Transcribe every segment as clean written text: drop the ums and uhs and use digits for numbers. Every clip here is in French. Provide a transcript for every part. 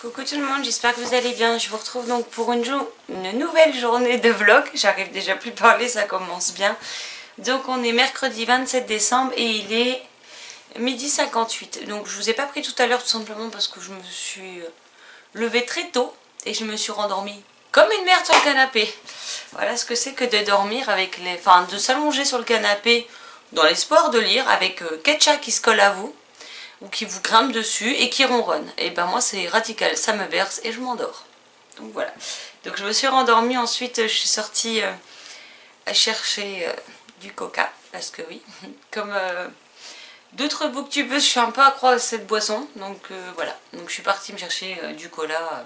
Coucou tout le monde, j'espère que vous allez bien. Je vous retrouve donc pour une nouvelle journée de vlog. J'arrive déjà plus à parler, ça commence bien. Donc on est mercredi 27 décembre et il est midi 58. Donc je vous ai pas pris tout à l'heure tout simplement parce que je me suis levée très tôt et je me suis rendormie comme une merde sur le canapé. Voilà ce que c'est que de dormir avec les... Enfin de s'allonger sur le canapé dans l'espoir de lire avec Ketcha qui se colle à vous ou qui vous grimpe dessus et qui ronronne. Et ben moi c'est radical, ça me berce et je m'endors. Donc voilà. Donc je me suis rendormie, ensuite je suis sortie à chercher du coca, parce que oui, comme d'autres booktubeuses, je suis un peu accro à cette boisson, donc voilà. Donc je suis partie me chercher du cola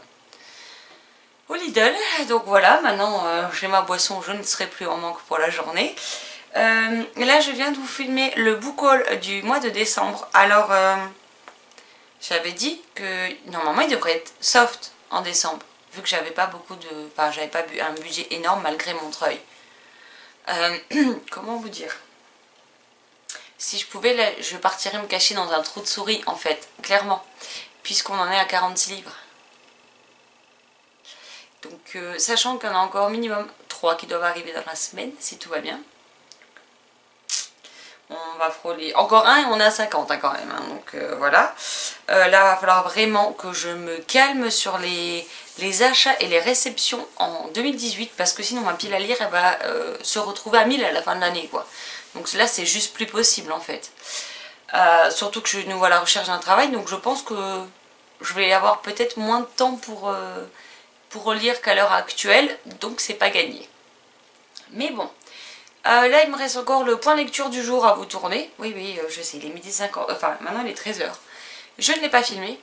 au Lidl, donc voilà, maintenant j'ai ma boisson, je ne serai plus en manque pour la journée. Là je viens de vous filmer le book haul du mois de décembre. Alors j'avais dit que normalement il devrait être soft en décembre, vu que j'avais pas beaucoup de... Enfin j'avais pas un budget énorme malgré Montreuil. Comment vous dire? Si je pouvais, là, je partirais me cacher dans un trou de souris en fait, clairement, puisqu'on en est à 46 livres. Donc sachant qu'il y en a encore minimum 3 qui doivent arriver dans la semaine, si tout va bien. On va frôler. Encore un et on est à 50 hein, quand même. Hein, donc voilà. Là, il va falloir vraiment que je me calme sur les achats et les réceptions en 2018. Parce que sinon ma pile à lire elle va se retrouver à 1000 à la fin de l'année. Donc là c'est juste plus possible en fait. Surtout que je suis nouveau à la recherche d'un travail. Donc je pense que je vais avoir peut-être moins de temps pour lire qu'à l'heure actuelle. Donc c'est pas gagné. Mais bon. Là il me reste encore le point lecture du jour à vous tourner. Oui je sais, il est midi 50, enfin maintenant il est 13 h. Je ne l'ai pas filmé,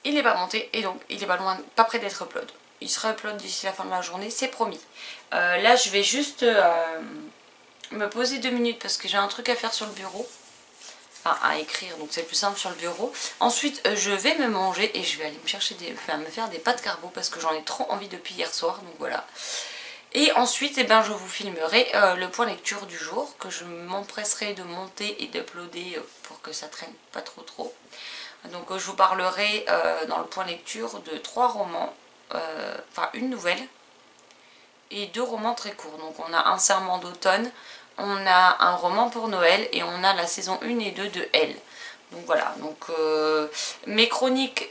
il n'est pas monté et donc il est pas loin, pas près d'être upload. Il sera upload d'ici la fin de la journée, c'est promis. Là je vais juste me poser 2 minutes parce que j'ai un truc à faire sur le bureau. Enfin à écrire, donc c'est plus simple sur le bureau. Ensuite je vais me manger et je vais aller me chercher me faire des pâtes carbo parce que j'en ai trop envie depuis hier soir, donc voilà. Et ensuite, eh ben, je vous filmerai le point lecture du jour que je m'empresserai de monter et d'uploader pour que ça traîne pas trop. Donc je vous parlerai dans le point lecture de 3 romans, enfin une nouvelle et 2 romans très courts. Donc on a Un serment d'automne, on a un roman pour Noël et on a la saison 1 et 2 de Elle. Donc voilà, donc mes chroniques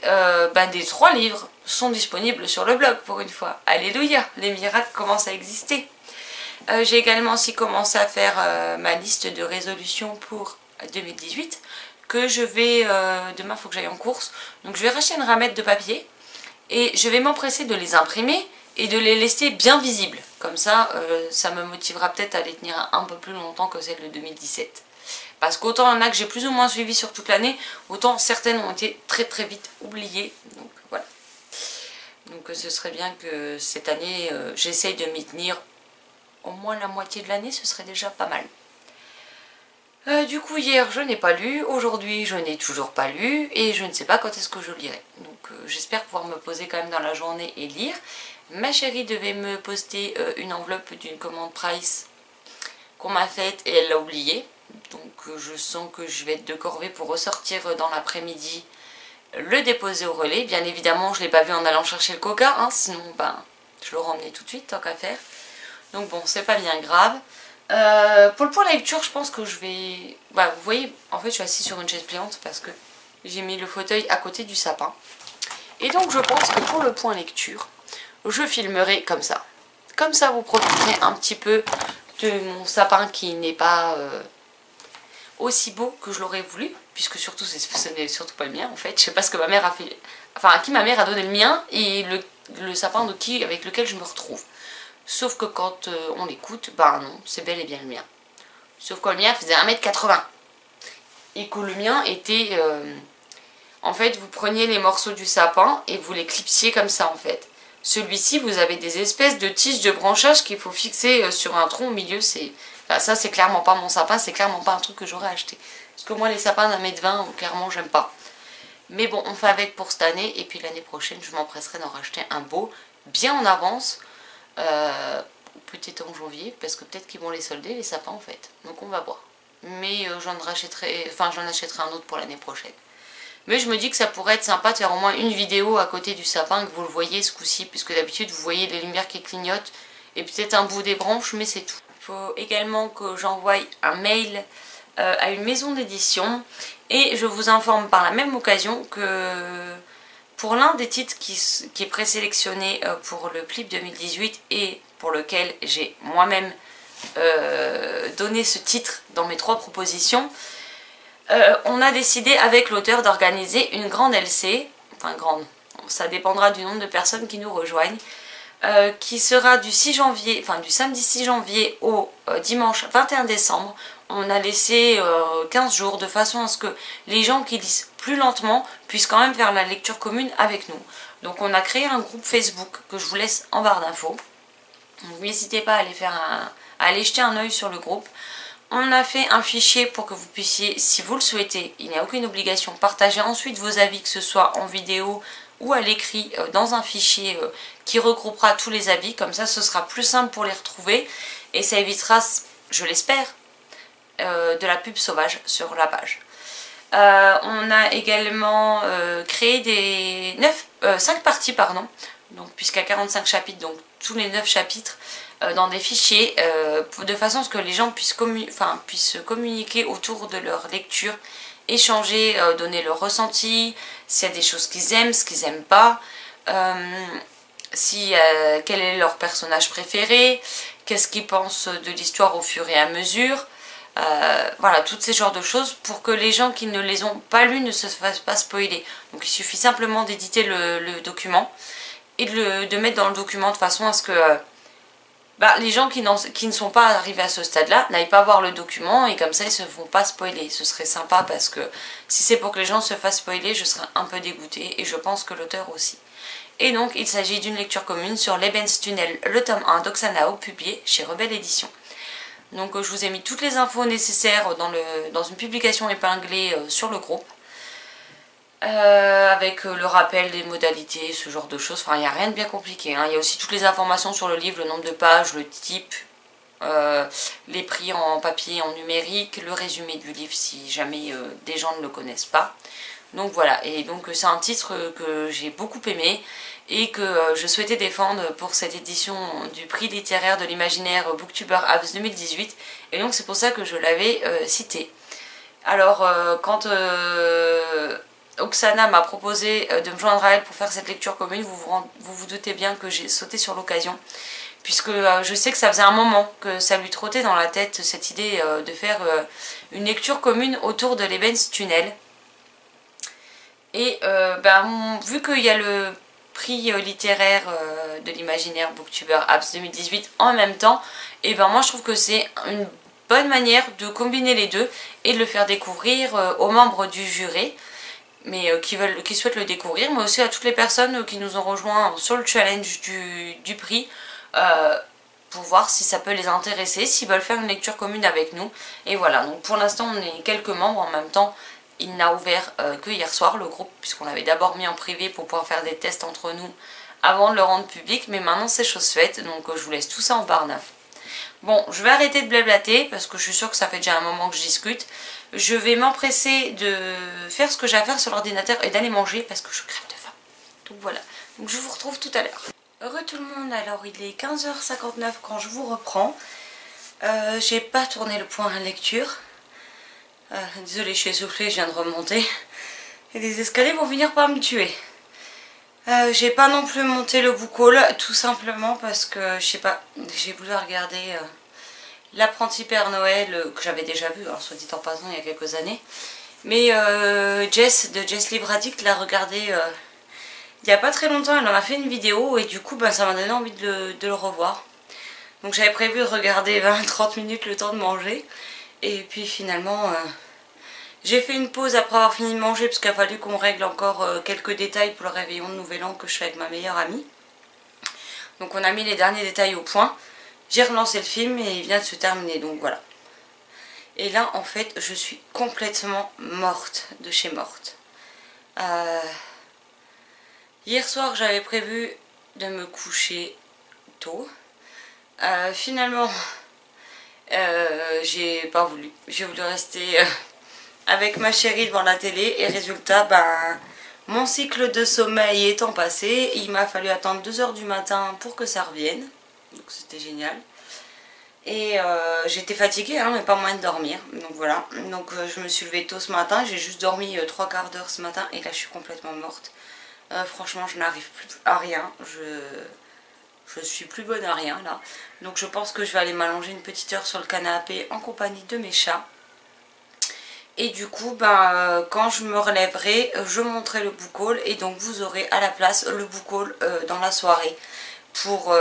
des 3 livres sont disponibles sur le blog pour une fois. Alléluia, les miracles commencent à exister. J'ai également aussi commencé à faire ma liste de résolutions pour 2018 que je vais, demain il faut que j'aille en course, donc je vais racheter une ramette de papier et je vais m'empresser de les imprimer et de les laisser bien visibles. Comme ça, ça me motivera peut-être à les tenir un peu plus longtemps que celle de 2017. Parce qu'autant il y en a que j'ai plus ou moins suivi sur toute l'année, autant certaines ont été très vite oubliées. Donc voilà. Donc ce serait bien que cette année, j'essaye de m'y tenir au moins la moitié de l'année, ce serait déjà pas mal. Du coup hier je n'ai pas lu, aujourd'hui je n'ai toujours pas lu et je ne sais pas quand est-ce que je lirai. Donc j'espère pouvoir me poser quand même dans la journée et lire. Ma chérie devait me poster une enveloppe d'une commande Price qu'on m'a faite et elle l'a oubliée. Donc je sens que je vais être de corvée pour ressortir dans l'après-midi le déposer au relais. Bien évidemment je ne l'ai pas vu en allant chercher le coca, hein, sinon je l'aurais emmené tout de suite tant qu'à faire. Donc bon, c'est pas bien grave. Pour le point lecture, je pense que je vais... vous voyez, en fait je suis assise sur une chaise pliante parce que j'ai mis le fauteuil à côté du sapin. Et donc je pense que pour le point lecture, je filmerai comme ça. Comme ça vous profiterez un petit peu de mon sapin qui n'est pas aussi beau que je l'aurais voulu. Puisque surtout ce n'est surtout pas le mien en fait. Je sais pas ce que ma mère a fait... Enfin à qui ma mère a donné le mien et le sapin avec lequel je me retrouve. Sauf que quand on l'écoute, non, c'est bel et bien le mien. Sauf que le mien faisait 1,80 m. Et que le mien était... en fait, vous preniez les morceaux du sapin et vous les clipsiez comme ça en fait. Celui-ci, vous avez des espèces de tiges de branchage qu'il faut fixer sur un tronc au milieu. Enfin, ça, c'est clairement pas mon sapin, c'est clairement pas un truc que j'aurais acheté. Parce que moi, les sapins d'1,20 m, clairement, j'aime pas. Mais bon, on fait avec pour cette année. Et puis l'année prochaine, je m'empresserai d'en racheter un beau, bien en avance. Peut-être en janvier, parce que peut-être qu'ils vont les solder, les sapins en fait. Donc on va voir. Mais j'en achèterai un autre pour l'année prochaine. Mais je me dis que ça pourrait être sympa de faire au moins une vidéo à côté du sapin, que vous le voyez ce coup-ci, puisque d'habitude vous voyez les lumières qui clignotent et peut-être un bout des branches, mais c'est tout. Il faut également que j'envoie un mail à une maison d'édition et je vous informe par la même occasion que pour l'un des titres qui est présélectionné pour le clip 2018 et pour lequel j'ai moi-même donné ce titre dans mes 3 propositions, on a décidé avec l'auteur d'organiser une grande LC, enfin grande, ça dépendra du nombre de personnes qui nous rejoignent, qui sera du 6 janvier, enfin du samedi 6 janvier au dimanche 21 décembre. On a laissé 15 jours de façon à ce que les gens qui lisent plus lentement puissent quand même faire la lecture commune avec nous. Donc on a créé un groupe Facebook que je vous laisse en barre d'infos. Donc n'hésitez pas à aller jeter un oeil sur le groupe. On a fait un fichier pour que vous puissiez, si vous le souhaitez, il n'y a aucune obligation, partager ensuite vos avis, que ce soit en vidéo ou à l'écrit, dans un fichier qui regroupera tous les avis. Comme ça, ce sera plus simple pour les retrouver et ça évitera, je l'espère, de la pub sauvage sur la page. On a également créé 5 parties, donc puisqu'à 45 chapitres, donc tous les 9 chapitres dans des fichiers, de façon à ce que les gens puissent communiquer autour de leur lecture, échanger, donner leur ressenti, s'il y a des choses qu'ils aiment, ce qu'ils n'aiment pas, quel est leur personnage préféré, qu'est-ce qu'ils pensent de l'histoire au fur et à mesure. Voilà, tous ces genres de choses pour que les gens qui ne les ont pas lus ne se fassent pas spoiler. Donc il suffit simplement d'éditer le document et de mettre dans le document de façon à ce que les gens qui ne sont pas arrivés à ce stade-là n'aillent pas voir le document et comme ça ils ne se font pas spoiler. Ce serait sympa parce que si c'est pour que les gens se fassent spoiler, je serais un peu dégoûtée et je pense que l'auteur aussi. Et donc il s'agit d'une lecture commune sur Lebenstunnel, le tome 1 d'Oxanao, publié chez Rebelle Édition. Donc je vous ai mis toutes les infos nécessaires dans une publication épinglée sur le groupe. Avec le rappel des modalités, ce genre de choses. Enfin, il n'y a rien de bien compliqué. Hein. Il y a aussi toutes les informations sur le livre, le nombre de pages, le type, les prix en papier, en numérique, le résumé du livre si jamais des gens ne le connaissent pas. Donc voilà, et donc c'est un titre que j'ai beaucoup aimé et que je souhaitais défendre pour cette édition du prix littéraire de l'imaginaire Booktuber Apps 2018 et donc c'est pour ça que je l'avais cité. Alors quand Oksana m'a proposé de me joindre à elle pour faire cette lecture commune, vous vous doutez bien que j'ai sauté sur l'occasion puisque je sais que ça faisait un moment que ça lui trottait dans la tête cette idée de faire une lecture commune autour de Lebenstunnel. Et vu qu'il y a le prix littéraire de l'imaginaire Booktuber Apps 2018 en même temps, et moi je trouve que c'est une bonne manière de combiner les deux et de le faire découvrir aux membres du jury, mais qui souhaitent le découvrir, mais aussi à toutes les personnes qui nous ont rejoints sur le challenge du prix, pour voir si ça peut les intéresser, s'ils veulent faire une lecture commune avec nous. Et voilà, donc pour l'instant on est quelques membres en même temps. Il n'a ouvert que hier soir le groupe, puisqu'on l'avait d'abord mis en privé pour pouvoir faire des tests entre nous avant de le rendre public, mais maintenant c'est chose faite, donc je vous laisse tout ça en barre d'infos. Bon, je vais arrêter de blablater, parce que je suis sûre que ça fait déjà un moment que je discute. Je vais m'empresser de faire ce que j'ai à faire sur l'ordinateur et d'aller manger, parce que je crève de faim. Donc voilà, donc je vous retrouve tout à l'heure. Heureux tout le monde, alors il est 15h59 quand je vous reprends. J'ai pas tourné le point à lecture. Désolée, je suis essoufflée, je viens de remonter. Et les escaliers vont finir par me tuer. J'ai pas non plus monté le book haul, tout simplement parce que, je sais pas, j'ai voulu regarder l'apprenti Père Noël, que j'avais déjà vu, alors soit dit en passant, il y a quelques années. Mais Jess, de Jess Libre Addict, l'a regardé il y a pas très longtemps, elle en a fait une vidéo, et du coup, ça m'a donné envie de le revoir. Donc j'avais prévu de regarder 20-30 minutes le temps de manger. Et puis finalement, j'ai fait une pause après avoir fini de manger parce qu'il a fallu qu'on règle encore quelques détails pour le réveillon de Nouvel An que je fais avec ma meilleure amie. Donc on a mis les derniers détails au point. J'ai relancé le film et il vient de se terminer, donc voilà. Et là, en fait, je suis complètement morte de chez morte. Hier soir, j'avais prévu de me coucher tôt. Finalement... j'ai pas voulu, j'ai voulu rester avec ma chérie devant la télé et résultat, ben, mon cycle de sommeil étant passé, il m'a fallu attendre 2 h du matin pour que ça revienne, donc c'était génial. Et j'étais fatiguée, hein, mais pas moyen de dormir, donc voilà. Donc je me suis levée tôt ce matin, j'ai juste dormi 3/4 d'heure ce matin et là je suis complètement morte. Franchement je n'arrive plus à rien, je suis plus bonne à rien là. Donc je pense que je vais aller m'allonger une petite heure sur le canapé en compagnie de mes chats. Et du coup, ben, quand je me relèverai, je monterai le book haul et donc vous aurez à la place le book haul dans la soirée pour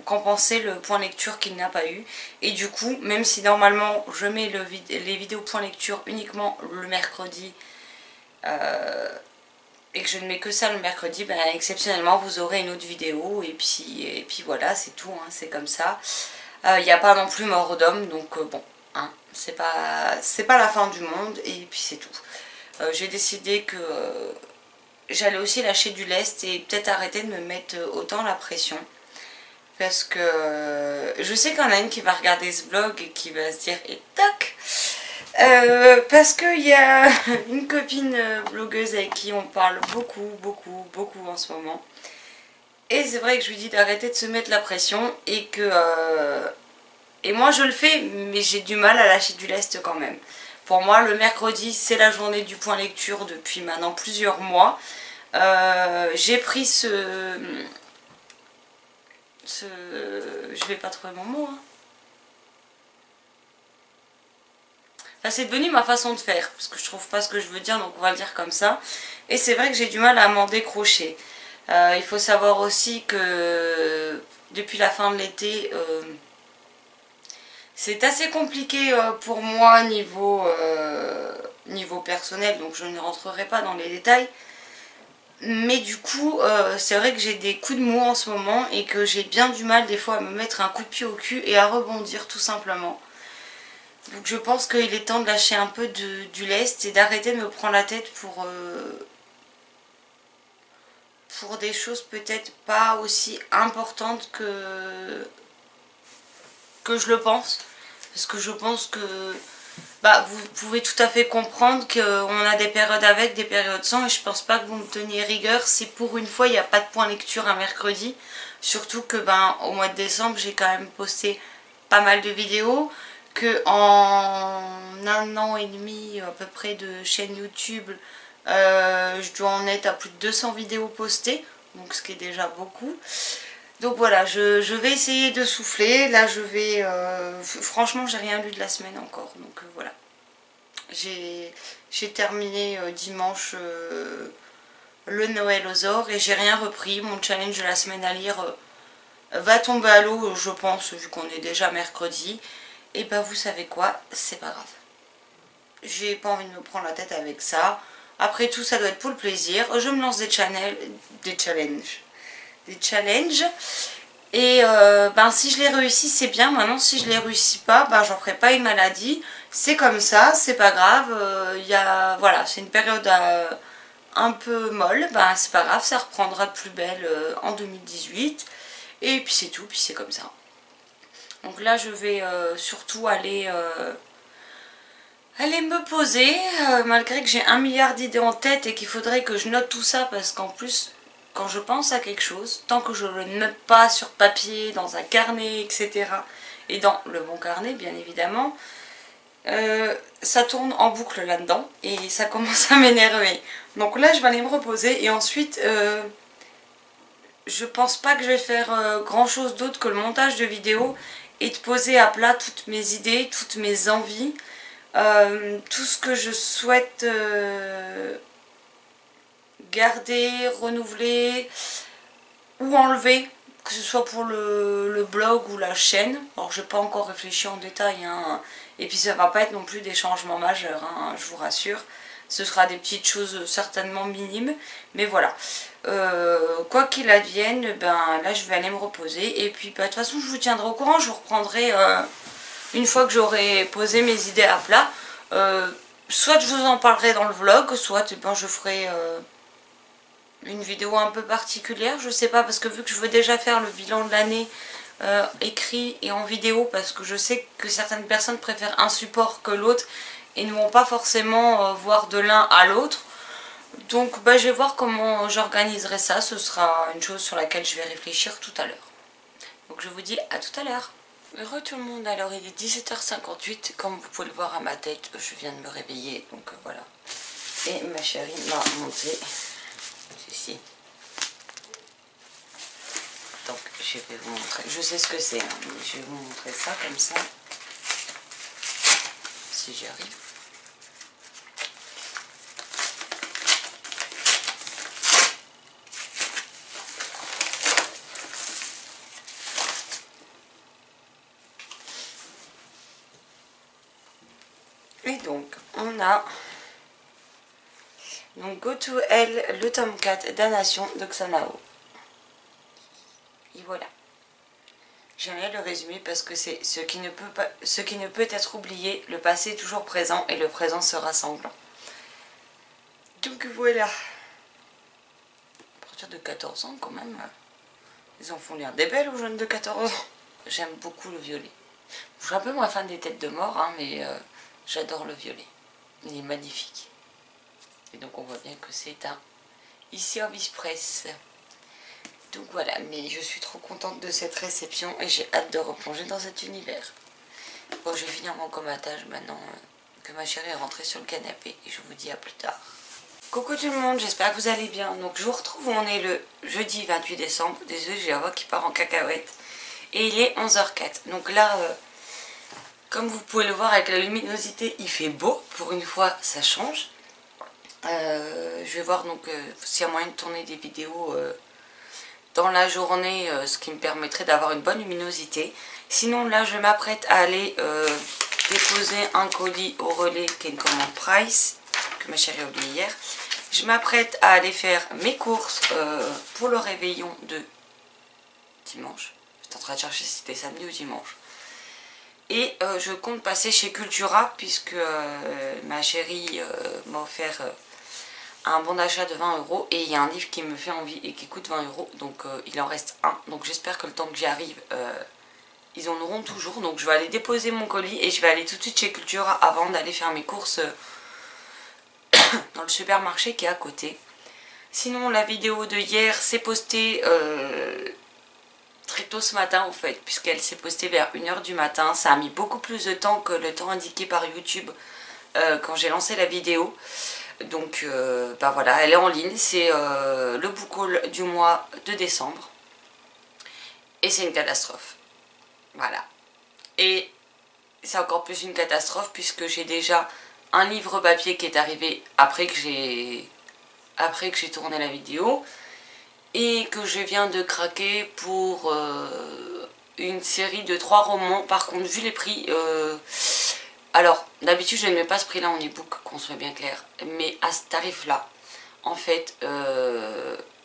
compenser le point lecture qu'il n'a pas eu. Et du coup, même si normalement je mets les vidéos point lecture uniquement le mercredi et que je ne mets que ça le mercredi, ben, exceptionnellement vous aurez une autre vidéo et puis voilà, c'est tout, hein, c'est comme ça. Il n'y a pas non plus mort d'homme, donc bon. Hein, c'est pas la fin du monde et puis c'est tout. J'ai décidé que j'allais aussi lâcher du lest et peut-être arrêter de me mettre autant la pression. Parce que je sais qu'il y en a une qui va regarder ce vlog et qui va se dire et toc parce qu'il y a une copine blogueuse avec qui on parle beaucoup en ce moment. Et c'est vrai que je lui dis d'arrêter de se mettre la pression et que... et moi je le fais, mais j'ai du mal à lâcher du lest quand même. Pour moi, le mercredi, c'est la journée du point lecture depuis maintenant plusieurs mois. J'ai pris je vais pas trouver mon mot. Hein. Enfin, c'est devenu ma façon de faire, parce que je trouve pas ce que je veux dire, donc on va le dire comme ça. Et c'est vrai que j'ai du mal à m'en décrocher. Il faut savoir aussi que depuis la fin de l'été... c'est assez compliqué pour moi niveau personnel, donc je ne rentrerai pas dans les détails. Mais du coup, c'est vrai que j'ai des coups de mou en ce moment et que j'ai bien du mal des fois à me mettre un coup de pied au cul et à rebondir tout simplement. Donc je pense qu'il est temps de lâcher un peu du lest et d'arrêter de me prendre la tête pour des choses peut-être pas aussi importantes que je le pense. Parce que je pense que bah, vous pouvez tout à fait comprendre qu'on a des périodes avec, des périodes sans. Et je pense pas que vous me teniez rigueur si pour une fois il n'y a pas de point lecture un mercredi. Surtout que ben, au mois de décembre j'ai quand même posté pas mal de vidéos. Que en 1 an et demi à peu près de chaîne YouTube, je dois en être à plus de 200 vidéos postées. Donc ce qui est déjà beaucoup. Donc voilà, je vais essayer de souffler. Là je vais... franchement j'ai rien lu de la semaine encore. Donc voilà. J'ai terminé dimanche le Noël aux Ors et j'ai rien repris. Mon challenge de la semaine à lire va tomber à l'eau je pense vu qu'on est déjà mercredi. Et bah vous savez quoi, c'est pas grave. J'ai pas envie de me prendre la tête avec ça. Après tout ça doit être pour le plaisir. Je me lance des challenges. Et ben, si je les réussis c'est bien. Maintenant si je les réussis pas, ben, j'en ferai pas une maladie. C'est comme ça, c'est pas grave. Voilà, c'est une période un peu molle. Ben, c'est pas grave, ça reprendra de plus belle en 2018. Et puis c'est tout, puis c'est comme ça. Donc là je vais surtout aller me poser, malgré que j'ai 1 milliard d'idées en tête et qu'il faudrait que je note tout ça parce qu'en plus quand je pense à quelque chose, tant que je ne le note pas sur papier, dans un carnet, etc. et dans le bon carnet bien évidemment, ça tourne en boucle là-dedans et ça commence à m'énerver. Donc là je vais aller me reposer et ensuite je pense pas que je vais faire grand chose d'autre que le montage de vidéos et de poser à plat toutes mes idées, toutes mes envies, tout ce que je souhaite garder, renouveler ou enlever, que ce soit pour le blog ou la chaîne. Alors j'ai pas encore réfléchi en détail, hein, et puis ça va pas être non plus des changements majeurs, hein, je vous rassure. Ce sera des petites choses certainement minimes, mais voilà. Quoi qu'il advienne, ben là je vais aller me reposer et puis bah, de toute façon je vous tiendrai au courant, je vous reprendrai une fois que j'aurai posé mes idées à plat. Soit je vous en parlerai dans le vlog, soit ben, je ferai une vidéo un peu particulière, je sais pas, parce que vu que je veux déjà faire le bilan de l'année écrit et en vidéo, parce que je sais que certaines personnes préfèrent un support que l'autre et ne vont pas forcément voir de l'un à l'autre. Donc bah, je vais voir comment j'organiserai ça, ce sera une chose sur laquelle je vais réfléchir tout à l'heure. Donc je vous dis à tout à l'heure. Heureux tout le monde, alors il est 17h58, comme vous pouvez le voir à ma tête, je viens de me réveiller, donc voilà. Et ma chérie m'a monté ceci. Donc je vais vous montrer, je sais ce que c'est, hein, mais je vais vous montrer ça comme ça, si j'y arrive. Et donc on a donc Go To Hell, le tome 4 Damnation d'Oxanao. Et voilà. J'aime bien le résumer parce que c'est ce qui ne peut être oublié, le passé est toujours présent et le présent sera sanglant. Donc voilà. À partir de 14 ans quand même, les enfants ont l'air des belles aux jeunes de 14 ans. J'aime beaucoup le violet. Je suis un peu moins fan des têtes de mort, hein, mais j'adore le violet. Il est magnifique. Et donc on voit bien que c'est un e-service press. Donc voilà, mais je suis trop contente de cette réception et j'ai hâte de replonger dans cet univers. Bon, je vais finir mon comatage maintenant que ma chérie est rentrée sur le canapé et je vous dis à plus tard. Coucou tout le monde, j'espère que vous allez bien. Donc je vous retrouve, on est le jeudi 28 décembre. Désolé, j'ai la voix qui part en cacahuète. Et il est 11h04. Donc là, comme vous pouvez le voir avec la luminosité, il fait beau. Pour une fois, ça change. Je vais voir donc s'il y a moyen de tourner des vidéos dans la journée, ce qui me permettrait d'avoir une bonne luminosité. Sinon là je m'apprête à aller déposer un colis au relais qui est une commande Price, que ma chérie a oublié hier. Je m'apprête à aller faire mes courses pour le réveillon de dimanche. J'étais en train de chercher si c'était samedi ou dimanche. Et je compte passer chez Cultura puisque ma chérie m'a offert un bon d'achat de 20 € et il y a un livre qui me fait envie et qui coûte 20 €, donc il en reste un. Donc j'espère que le temps que j'y arrive, ils en auront toujours. Donc je vais aller déposer mon colis et je vais aller tout de suite chez Cultura avant d'aller faire mes courses dans le supermarché qui est à côté. Sinon la vidéo de hier s'est postée très tôt ce matin en fait, puisqu'elle s'est postée vers 1 h du matin. Ça a mis beaucoup plus de temps que le temps indiqué par YouTube quand j'ai lancé la vidéo. Donc bah voilà, elle est en ligne, c'est le book haul du mois de décembre. Et c'est une catastrophe. Voilà. Et c'est encore plus une catastrophe puisque j'ai déjà un livre papier qui est arrivé après que j'ai tourné la vidéo. Et que je viens de craquer pour une série de 3 romans. Par contre, vu les prix... alors, d'habitude, je ne mets pas ce prix-là en e-book, qu'on soit bien clair. Mais à ce tarif-là, en fait,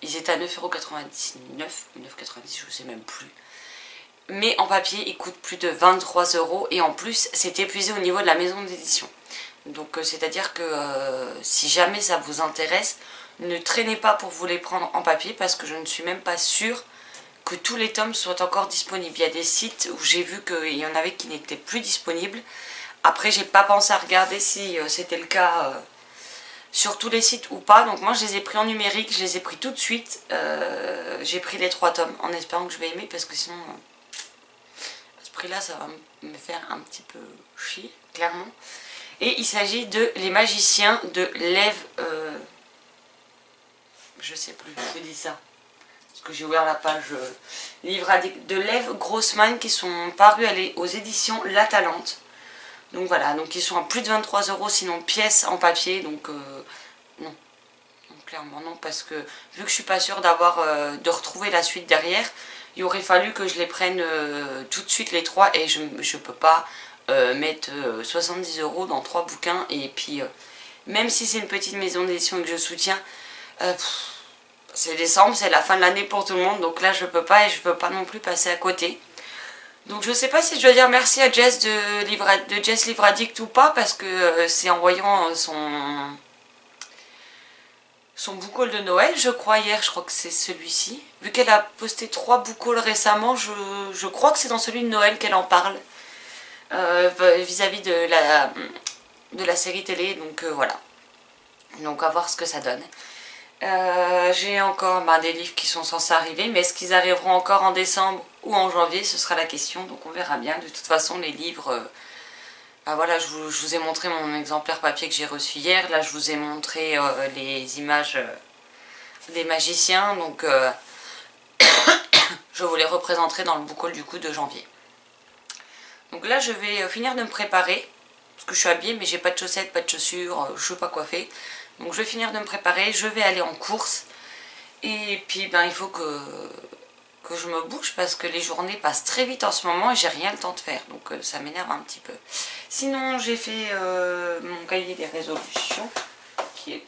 ils étaient à 9,99 € ou 9,90 €, je ne sais même plus. Mais en papier, ils coûtent plus de 23 € et en plus, c'est épuisé au niveau de la maison d'édition. Donc, c'est-à-dire que si jamais ça vous intéresse, ne traînez pas pour vous les prendre en papier parce que je ne suis même pas sûre que tous les tomes soient encore disponibles. Il y a des sites où j'ai vu qu'il y en avait qui n'étaient plus disponibles. Après, j'ai pas pensé à regarder si c'était le cas sur tous les sites ou pas. Donc moi, je les ai pris en numérique, je les ai pris tout de suite. J'ai pris les 3 tomes en espérant que je vais aimer parce que sinon, à ce prix-là, ça va me faire un petit peu chier, clairement. Et il s'agit de Les Magiciens de Lev... je sais plus, je vous dis ça. Parce que j'ai ouvert la page livre de Lev Grossman qui sont parus aux éditions La Talente. Donc voilà, donc ils sont à plus de 23 € sinon pièces en papier, donc non. Donc clairement non, parce que vu que je suis pas sûre de retrouver la suite derrière, il aurait fallu que je les prenne tout de suite les 3 et je peux pas mettre 70 € dans 3 bouquins. Et puis même si c'est une petite maison d'édition et que je soutiens, c'est décembre, c'est la fin de l'année pour tout le monde, donc là je peux pas et je peux pas non plus passer à côté. Donc je sais pas si je dois dire merci à Jess de Jess Livre Addict ou pas, parce que c'est en voyant son book haul de Noël, je crois, hier, je crois que c'est celui-ci. Vu qu'elle a posté 3 book hauls récemment, je crois que c'est dans celui de Noël qu'elle en parle. Vis-à-vis de de la série télé, donc voilà. Donc à voir ce que ça donne. J'ai encore des livres qui sont censés arriver, mais est-ce qu'ils arriveront encore en décembre ou en janvier, ce sera la question, donc on verra bien. De toute façon les livres, voilà, je vous ai montré mon exemplaire papier que j'ai reçu hier, là je vous ai montré les images des magiciens, donc je vous les représenterai dans le book haul du coup de janvier. Donc là je vais finir de me préparer, parce que je suis habillée mais j'ai pas de chaussettes, pas de chaussures, je suis pas coiffée. Donc je vais finir de me préparer, je vais aller en course. Et puis il faut que je me bouge parce que les journées passent très vite en ce moment et j'ai rien le temps de faire. Donc ça m'énerve un petit peu. Sinon j'ai fait mon cahier des résolutions qui est...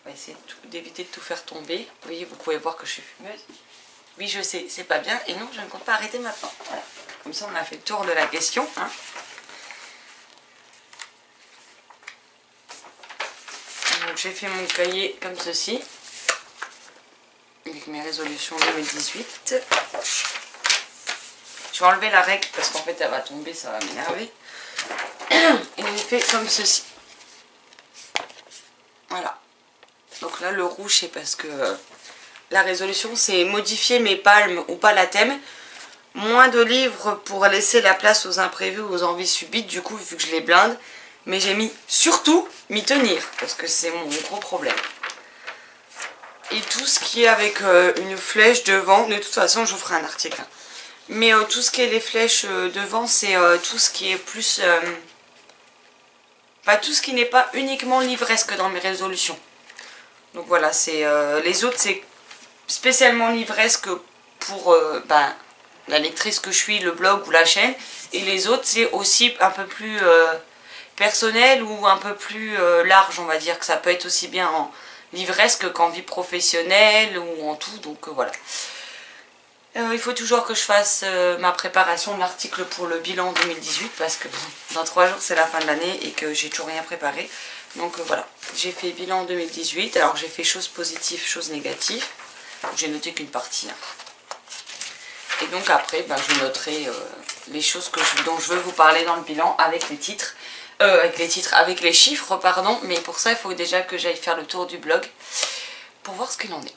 On va essayer d'éviter de tout faire tomber. Vous voyez, vous pouvez voir que je suis fumeuse. Oui je sais, c'est pas bien et non je ne compte pas arrêter maintenant. Voilà. Comme ça on a fait le tour de la question. Hein. Donc j'ai fait mon cahier comme ceci, avec mes résolutions 2018. Je vais enlever la règle parce qu'en fait elle va tomber, ça va m'énerver. Et j'ai fait comme ceci. Voilà. Donc là le rouge c'est parce que la résolution c'est modifier mes palmes ou pas la thème. Moins de livres pour laisser la place aux imprévus ou aux envies subites, du coup vu que je les blinde. Mais j'ai mis surtout m'y tenir, parce que c'est mon gros problème. Et tout ce qui est avec une flèche devant, de toute façon je vous ferai un article. Hein. Mais tout ce qui est les flèches devant, c'est tout ce qui est plus... tout ce qui n'est pas uniquement livresque dans mes résolutions. Donc voilà, c'est les autres c'est spécialement livresque pour la lectrice que je suis, le blog ou la chaîne. Et les autres c'est aussi un peu plus... personnel ou un peu plus large, on va dire, que ça peut être aussi bien en livresque qu'en vie professionnelle ou en tout, donc voilà. Il faut toujours que je fasse ma préparation de l'article pour le bilan 2018 parce que dans 3 jours c'est la fin de l'année et que j'ai toujours rien préparé. Donc voilà, j'ai fait bilan 2018, alors j'ai fait choses positives, choses négatives, j'ai noté qu'une partie. Hein. Et donc après, je noterai les choses dont je veux vous parler dans le bilan avec les titres. Avec les chiffres, pardon, mais pour ça il faut déjà que j'aille faire le tour du blog pour voir ce qu'il en est.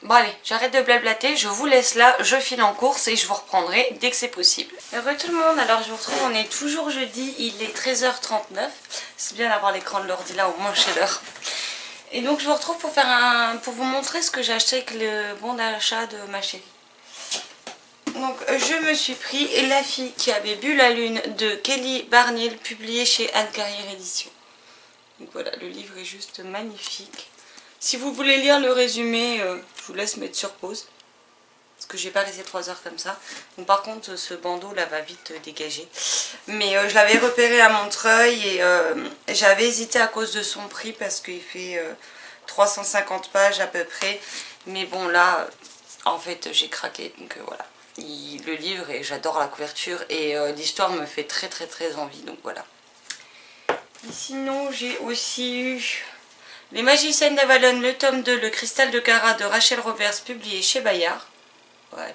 Bon allez, j'arrête de blablater, je vous laisse là, je file en course et je vous reprendrai dès que c'est possible. Heureux tout le monde, alors je vous retrouve, on est toujours jeudi, il est 13h39, c'est bien d'avoir l'écran de l'ordi là au moins chez l'heure. Et donc je vous retrouve pour vous montrer ce que j'ai acheté avec le bon d'achat de ma chérie. Donc je me suis pris La fille qui avait bu la lune de Kelly Barniel, publié chez Anne Carrière Édition. Donc voilà, le livre est juste magnifique. Si vous voulez lire le résumé, je vous laisse mettre sur pause. Parce que j'ai pas resté 3 heures comme ça. Donc par contre ce bandeau là va vite dégager. Mais je l'avais repéré à Montreuil et j'avais hésité à cause de son prix parce qu'il fait 350 pages à peu près. Mais bon là, en fait j'ai craqué, donc voilà. Le livre et j'adore la couverture et l'histoire me fait très envie, donc voilà. Et sinon j'ai aussi eu Les Magiciennes d'Avalon, le tome 2, Le Cristal de Cara de Rachel Roberts, publié chez Bayard. Voilà.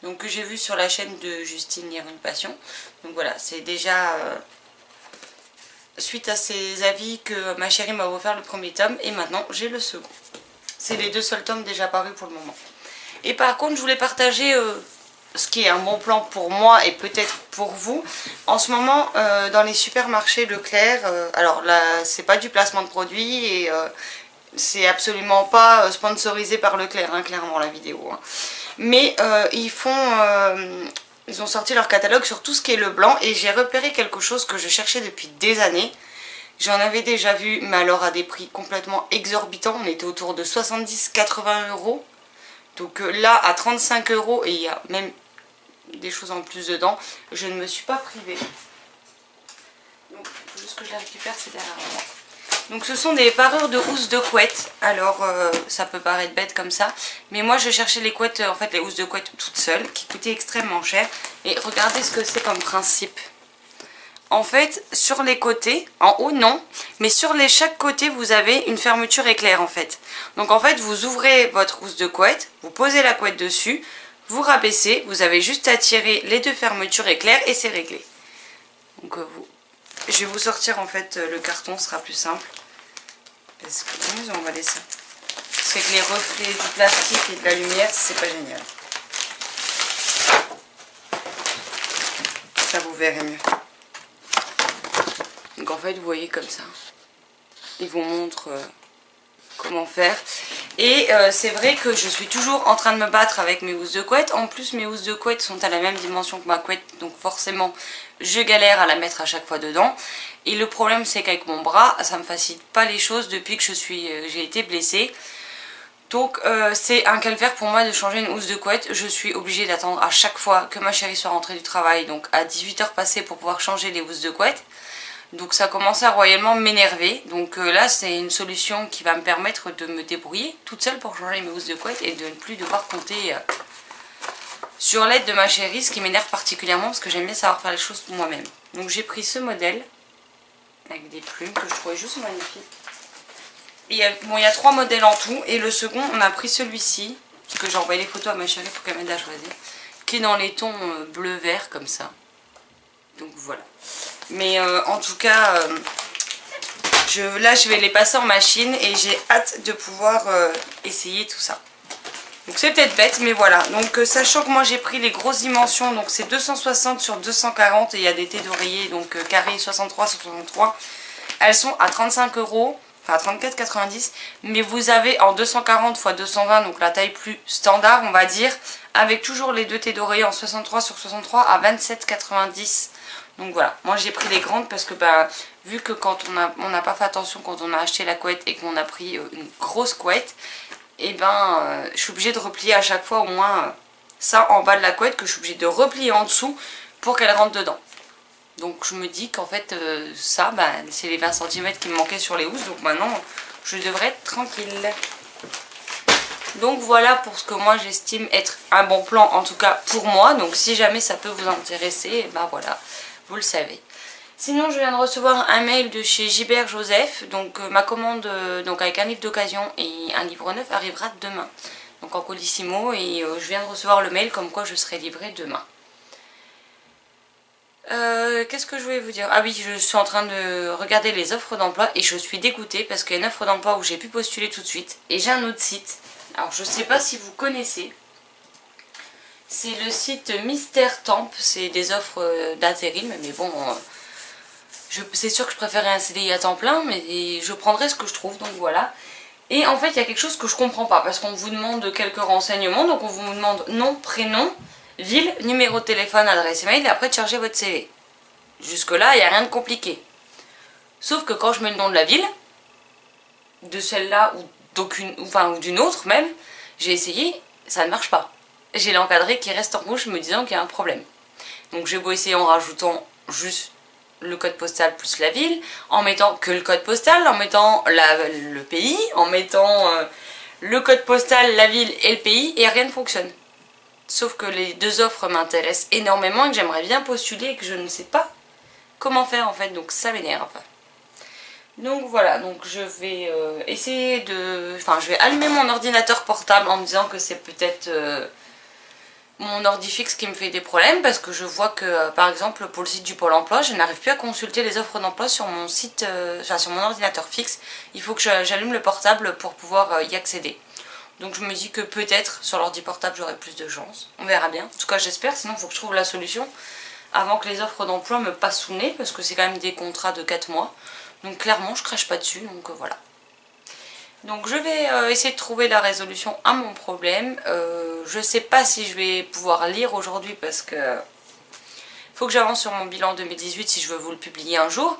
Donc que j'ai vu sur la chaîne de Justine Lire une Passion. Donc voilà, c'est déjà suite à ses avis que ma chérie m'a offert le premier tome et maintenant j'ai le second. C'est les 2 seuls tomes déjà parus pour le moment. Et par contre je voulais partager ce qui est un bon plan pour moi et peut-être pour vous. En ce moment dans les supermarchés Leclerc, alors là c'est pas du placement de produits et c'est absolument pas sponsorisé par Leclerc, hein, clairement la vidéo. Hein. Mais ils ont sorti leur catalogue sur tout ce qui est le blanc et j'ai repéré quelque chose que je cherchais depuis des années. J'en avais déjà vu, mais alors à des prix complètement exorbitants. On était autour de 70-80 €. Donc là, à 35 € et il y a même des choses en plus dedans, je ne me suis pas privée. Donc, il faut juste que je la récupère, c'est derrière moi. Donc ce sont des parures de housses de couette. Alors ça peut paraître bête comme ça, mais moi je cherchais les couettes, en fait les housses de couette toutes seules, qui coûtaient extrêmement cher. Et regardez ce que c'est comme principe. En fait, sur les côtés, en haut non, mais sur chaque côté vous avez une fermeture éclair en fait. Donc en fait vous ouvrez votre housse de couette, vous posez la couette dessus, vous rabaissez, vous avez juste à tirer les 2 fermetures éclair et c'est réglé. Donc vous Je vais vous sortir en fait le carton, ce sera plus simple. Parce que comment ils ont emballé ça? C'est que les reflets du plastique et de la lumière, c'est pas génial. Ça vous verrez mieux. Donc en fait vous voyez comme ça. Ils vous montrent comment faire. Et c'est vrai que je suis toujours en train de me battre avec mes housses de couette. En plus mes housses de couette sont à la même dimension que ma couette. Donc forcément je galère à la mettre à chaque fois dedans. Et le problème c'est qu'avec mon bras ça me facilite pas les choses depuis que j'ai été blessée. Donc c'est un calvaire pour moi de changer une housse de couette. Je suis obligée d'attendre à chaque fois que ma chérie soit rentrée du travail. Donc à 18 h passées pour pouvoir changer les housses de couette. Donc ça commence à royalement m'énerver. Donc là c'est une solution qui va me permettre de me débrouiller toute seule pour changer mes housses de couette. Et de ne plus devoir compter sur l'aide de ma chérie. Ce qui m'énerve particulièrement parce que j'aime bien savoir faire les choses moi-même. Donc j'ai pris ce modèle avec des plumes que je trouvais juste magnifique. Il y a 3 modèles en tout. Et le second, on a pris celui-ci. Parce que j'ai envoyé les photos à ma chérie pour qu'elle m'aide à choisir. Qui est dans les tons bleu-vert comme ça. Donc voilà. Mais en tout cas, là je vais les passer en machine. Et j'ai hâte de pouvoir essayer tout ça. Donc c'est peut-être bête, mais voilà. Donc sachant que moi j'ai pris les grosses dimensions. Donc c'est 260 sur 240. Et il y a des têtes d'oreiller. Donc carré 63 sur 63. Elles sont à 35 €. Enfin 34,90, mais vous avez en 240 x 220, donc la taille plus standard on va dire, avec toujours les deux têtes d'oreiller en 63 sur 63 à 27,90. Donc voilà, moi j'ai pris les grandes parce que bah, vu que quand on n'a pas fait attention quand on a acheté la couette et qu'on a pris une grosse couette, et ben je suis obligée de replier à chaque fois au moins ça en bas de la couette, que je suis obligée de replier en dessous pour qu'elle rentre dedans. Donc je me dis qu'en fait ça, bah, c'est les 20 cm qui me manquaient sur les housses. Donc maintenant je devrais être tranquille. Donc voilà pour ce que moi j'estime être un bon plan, en tout cas pour moi. Donc si jamais ça peut vous intéresser, bah voilà, vous le savez. Sinon je viens de recevoir un mail de chez Gilbert Joseph. Donc ma commande donc avec un livre d'occasion et un livre neuf arrivera demain. Donc en Colissimo, et je viens de recevoir le mail comme quoi je serai livrée demain. Qu'est-ce que je voulais vous dire? Ah oui, je suis en train de regarder les offres d'emploi et je suis dégoûtée parce qu'il y a une offre d'emploi où j'ai pu postuler tout de suite. Et j'ai un autre site. Alors je sais pas si vous connaissez. C'est le site Mystère Temp. C'est des offres d'intérim. Mais bon, c'est sûr que je préférais un CDI à temps plein. Mais je prendrai ce que je trouve. Donc voilà. Et en fait, il y a quelque chose que je comprends pas. Parce qu'on vous demande quelques renseignements. Donc on vous demande nom, prénom, ville, numéro de téléphone, adresse email, et après de charger votre CV. Jusque là, il n'y a rien de compliqué. Sauf que quand je mets le nom de la ville, de celle-là ou d'une autre même, j'ai essayé, ça ne marche pas. J'ai l'encadré qui reste en rouge me disant qu'il y a un problème. Donc j'ai beau essayer en rajoutant juste le code postal plus la ville, en mettant que le code postal, en mettant le pays, en mettant le code postal, la ville et le pays, et rien ne fonctionne. Sauf que les deux offres m'intéressent énormément et que j'aimerais bien postuler et que je ne sais pas comment faire en fait, donc ça m'énerve. Donc voilà, donc je vais essayer de... Enfin, je vais allumer mon ordinateur portable en me disant que c'est peut-être mon ordi fixe qui me fait des problèmes, parce que je vois que par exemple pour le site du Pôle emploi, je n'arrive plus à consulter les offres d'emploi sur mon site, sur mon ordinateur fixe. Il faut que j'allume le portable pour pouvoir y accéder. Donc je me dis que peut-être sur l'ordi portable j'aurai plus de chance. On verra bien. En tout cas j'espère, sinon il faut que je trouve la solution avant que les offres d'emploi me passent sous le nez, parce que c'est quand même des contrats de 4 mois. Donc clairement je crache pas dessus, donc voilà. Donc je vais essayer de trouver la résolution à mon problème. Je sais pas si je vais pouvoir lire aujourd'hui parce que faut que j'avance sur mon bilan 2018 si je veux vous le publier un jour.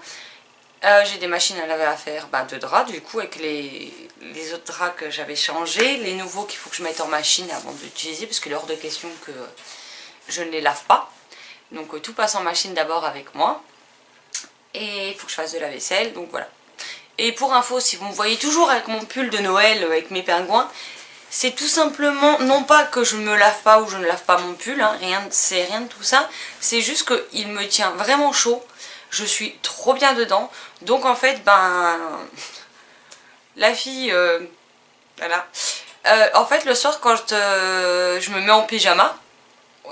J'ai des machines à laver à faire de draps du coup, avec les autres draps que j'avais changés, les nouveaux qu'il faut que je mette en machine avant d'utiliser, parce qu'il est hors de question que je ne les lave pas. Donc tout passe en machine d'abord avec moi, et il faut que je fasse de la vaisselle, donc voilà. Et pour info, si vous me voyez toujours avec mon pull de Noël avec mes pingouins, c'est tout simplement, non pas que je me lave pas ou je ne lave pas mon pull, hein, c'est rien de tout ça, c'est juste qu'il me tient vraiment chaud. Je suis trop bien dedans. Donc en fait, la fille, voilà. En fait, le soir, quand je me mets en pyjama,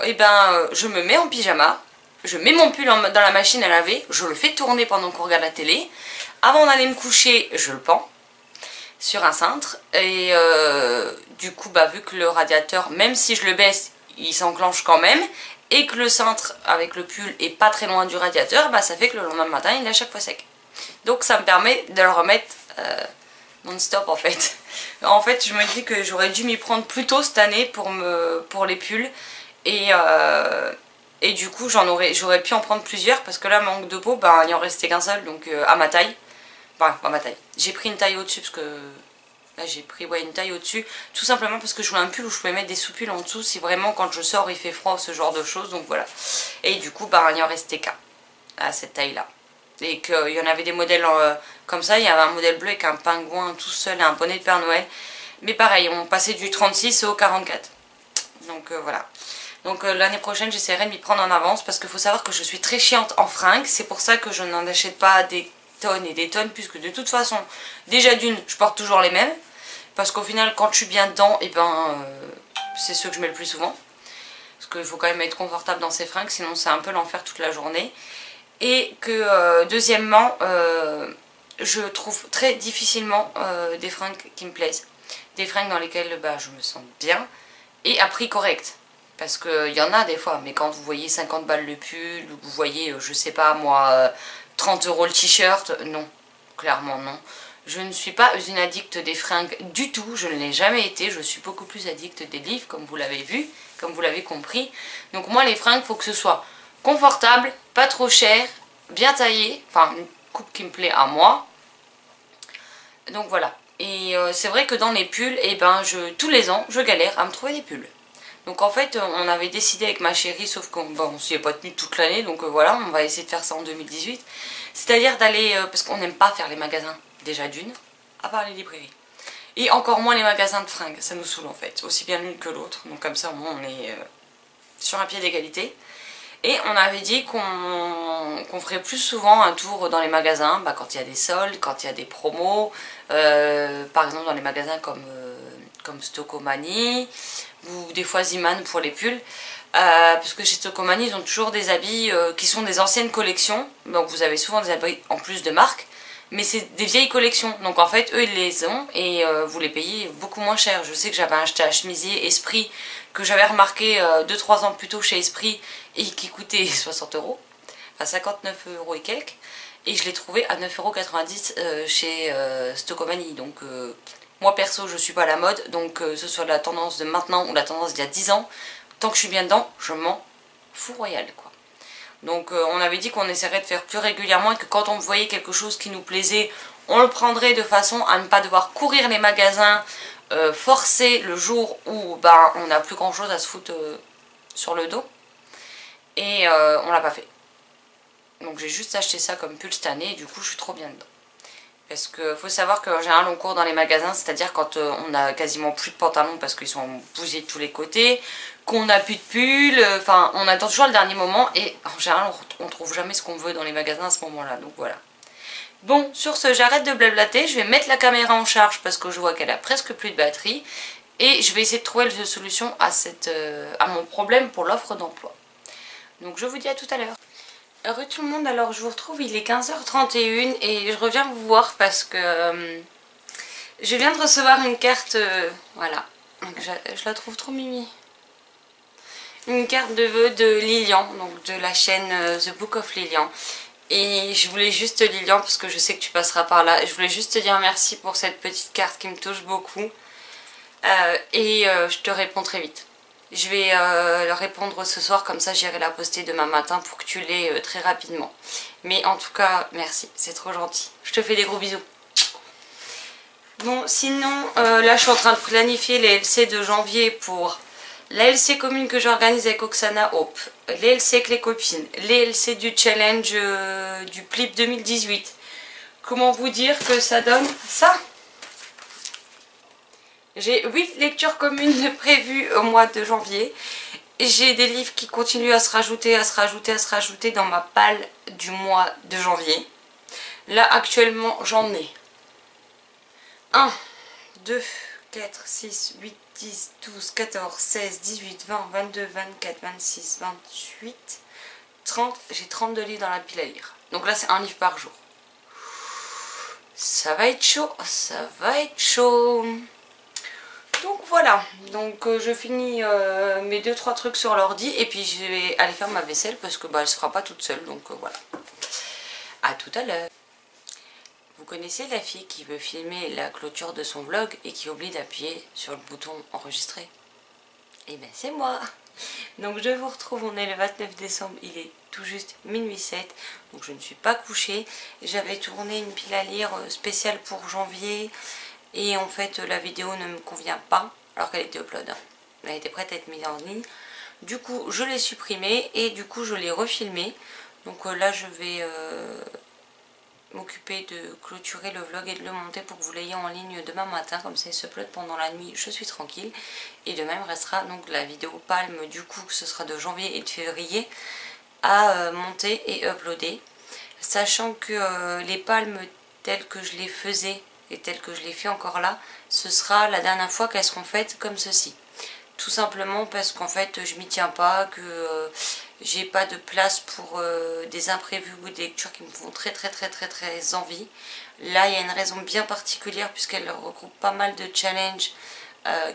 je me mets en pyjama. je mets mon pull dans la machine à laver, je le fais tourner pendant qu'on regarde la télé. Avant d'aller me coucher, je le pends sur un cintre. Et du coup, bah, vu que le radiateur, même si je le baisse, il s'enclenche quand même. Et que le cintre avec le pull est pas très loin du radiateur, bah, ça fait que le lendemain matin, il est à chaque fois sec. Donc ça me permet de le remettre non-stop en fait. En fait, je me dis que j'aurais dû m'y prendre plus tôt cette année pour les pulls. Et du coup, j'aurais pu en prendre plusieurs parce que là, manque de peau, bah, il en restait qu'un seul, donc à ma taille. Enfin, à ma taille. J'ai pris une taille au-dessus parce que... Là, j'ai pris une taille au-dessus. Tout simplement parce que je voulais un pull où je pouvais mettre des sous-pulls en dessous si vraiment quand je sors il fait froid ou ce genre de choses. Donc voilà. Et du coup, bah, il en restait qu'un à cette taille-là. Et qu'il y en avait des modèles comme ça. Il y avait un modèle bleu avec un pingouin tout seul et un bonnet de Père Noël. Mais pareil, on passait du 36 au 44. Donc voilà. Donc l'année prochaine, j'essaierai de m'y prendre en avance parce qu'il faut savoir que je suis très chiante en fringues. C'est pour ça que je n'en achète pas des tonnes et des tonnes puisque de toute façon, déjà d'une, je porte toujours les mêmes. Parce qu'au final, quand je suis bien dedans, et c'est ceux que je mets le plus souvent. Parce qu'il faut quand même être confortable dans ces fringues, sinon c'est un peu l'enfer toute la journée. Et que deuxièmement, je trouve très difficilement des fringues qui me plaisent. Des fringues dans lesquelles bah, je me sens bien et à prix correct. Parce qu'il y en a des fois, mais quand vous voyez 50 balles le pull, ou vous voyez, je sais pas moi, 30 € le t-shirt, non, clairement non. Je ne suis pas une addict des fringues du tout, je ne l'ai jamais été, je suis beaucoup plus addict des livres, comme vous l'avez vu, comme vous l'avez compris. Donc moi les fringues, il faut que ce soit confortable, pas trop cher, bien taillé, enfin une coupe qui me plaît à moi. Donc voilà. Et c'est vrai que dans les pulls, tous les ans, je galère à me trouver des pulls. Donc en fait, on avait décidé avec ma chérie, sauf qu'on s'y est pas tenu toute l'année, donc voilà, on va essayer de faire ça en 2018. C'est-à-dire d'aller, parce qu'on n'aime pas faire les magasins, déjà d'une, à part les librairies. Et encore moins les magasins de fringues, ça nous saoule en fait, aussi bien l'une que l'autre. Donc comme ça, au moins, on est sur un pied d'égalité. Et on avait dit qu'on ferait plus souvent un tour dans les magasins, bah, quand il y a des soldes, quand il y a des promos, par exemple dans les magasins comme Stocomanie, ou des fois Ziman pour les pulls, parce que chez Stocomanie ils ont toujours des habits qui sont des anciennes collections, donc vous avez souvent des habits en plus de marque, mais c'est des vieilles collections, donc en fait eux ils les ont et vous les payez beaucoup moins cher. Je sais que j'avais acheté un chemisier Esprit que j'avais remarqué 2-3 ans plus tôt chez Esprit et qui coûtait 60 €, enfin 59 € et quelques, et je l'ai trouvé à 9,90 € chez Stocomanie, donc moi perso je suis pas à la mode, donc que ce soit la tendance de maintenant ou la tendance d'il y a 10 ans, tant que je suis bien dedans, je m'en fous royal quoi. Donc on avait dit qu'on essaierait de faire plus régulièrement et que quand on voyait quelque chose qui nous plaisait, on le prendrait de façon à ne pas devoir courir les magasins, forcer le jour où bah, on n'a plus grand chose à se foutre sur le dos. Et on l'a pas fait. Donc j'ai juste acheté ça comme pull cette année et du coup je suis trop bien dedans. Parce qu'il faut savoir qu'en général on court dans les magasins, c'est-à-dire quand on a quasiment plus de pantalons parce qu'ils sont bousillés de tous les côtés, qu'on n'a plus de pull, enfin on attend toujours le dernier moment et en général on trouve jamais ce qu'on veut dans les magasins à ce moment-là, donc voilà. Bon, sur ce j'arrête de blablater, je vais mettre la caméra en charge parce que je vois qu'elle a presque plus de batterie et je vais essayer de trouver une solution à mon problème pour l'offre d'emploi. Donc je vous dis à tout à l'heure. Heureux tout le monde, alors je vous retrouve, il est 15h31 et je reviens vous voir parce que je viens de recevoir une carte, voilà, donc je la trouve trop mimi. Une carte de vœux de Lilian, donc de la chaîne The Book of Lilian. Et je voulais juste Lilian, parce que je sais que tu passeras par là, je voulais juste te dire merci pour cette petite carte qui me touche beaucoup. Je te réponds très vite. Je vais leur répondre ce soir, comme ça j'irai la poster demain matin pour que tu l'aies très rapidement. Mais en tout cas, merci, c'est trop gentil. Je te fais des gros bisous. Bon, sinon, là je suis en train de planifier les LC de janvier pour la LC commune que j'organise avec Oksana Hope, les LC avec les copines, les LC du challenge du Plip 2018. Comment vous dire que ça donne ça? J'ai 8 lectures communes prévues au mois de janvier. J'ai des livres qui continuent à se rajouter, à se rajouter, à se rajouter dans ma palle du mois de janvier. Là actuellement j'en ai 1, 2, 4, 6, 8, 10, 12, 14, 16, 18, 20, 22, 24, 26, 28, j'ai 32 livres dans la pile à lire. Donc là, c'est un livre par jour. Ça va être chaud, ça va être chaud. Donc voilà, donc je finis mes 2-3 trucs sur l'ordi et puis je vais aller faire ma vaisselle parce que bah, elle se fera pas toute seule, donc voilà. À tout à l'heure. Vous connaissez la fille qui veut filmer la clôture de son vlog et qui oublie d'appuyer sur le bouton enregistrer? Et ben c'est moi. Donc je vous retrouve, on est le 29 décembre, il est tout juste minuit 7, donc je ne suis pas couchée. J'avais tourné une pile à lire spéciale pour janvier et en fait la vidéo ne me convient pas alors qu'elle était upload. Elle était prête à être mise en ligne. Du coup je l'ai supprimée et du coup je l'ai refilmée. Donc là je vais m'occuper de clôturer le vlog et de le monter pour que vous l'ayez en ligne demain matin, comme ça il se upload pendant la nuit, je suis tranquille. Et de même restera donc la vidéo palme du coup, ce sera de janvier et de février à monter et uploader, sachant que les palmes telles que je les faisais et telles que je les fais encore là, ce sera la dernière fois qu'elles seront faites comme ceci. Tout simplement parce qu'en fait je m'y tiens pas, que j'ai pas de place pour des imprévus ou des lectures qui me font très envie. Là il y a une raison bien particulière puisqu'elle regroupe pas mal de challenges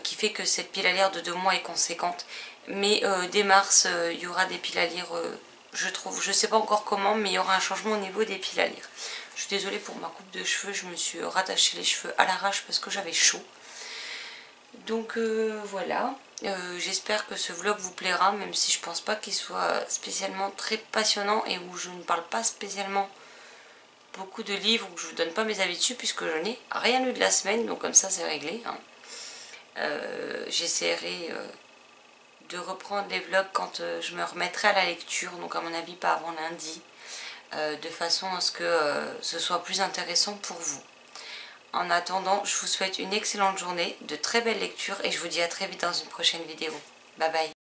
qui fait que cette pile à lire de 2 mois est conséquente. Mais dès mars il y aura des piles à lire, je trouve, je sais pas encore comment, mais il y aura un changement au niveau des piles à lire. Je suis désolée pour ma coupe de cheveux, je me suis rattaché les cheveux à l'arrache parce que j'avais chaud. Donc voilà, j'espère que ce vlog vous plaira, même si je pense pas qu'il soit spécialement très passionnant et où je ne parle pas spécialement beaucoup de livres, où je vous donne pas mes avis dessus puisque je n'ai rien lu de la semaine, donc comme ça c'est réglé. Hein. J'essaierai de reprendre les vlogs quand je me remettrai à la lecture, donc à mon avis pas avant lundi, de façon à ce que ce soit plus intéressant pour vous. En attendant, je vous souhaite une excellente journée, de très belles lectures et je vous dis à très vite dans une prochaine vidéo. Bye bye.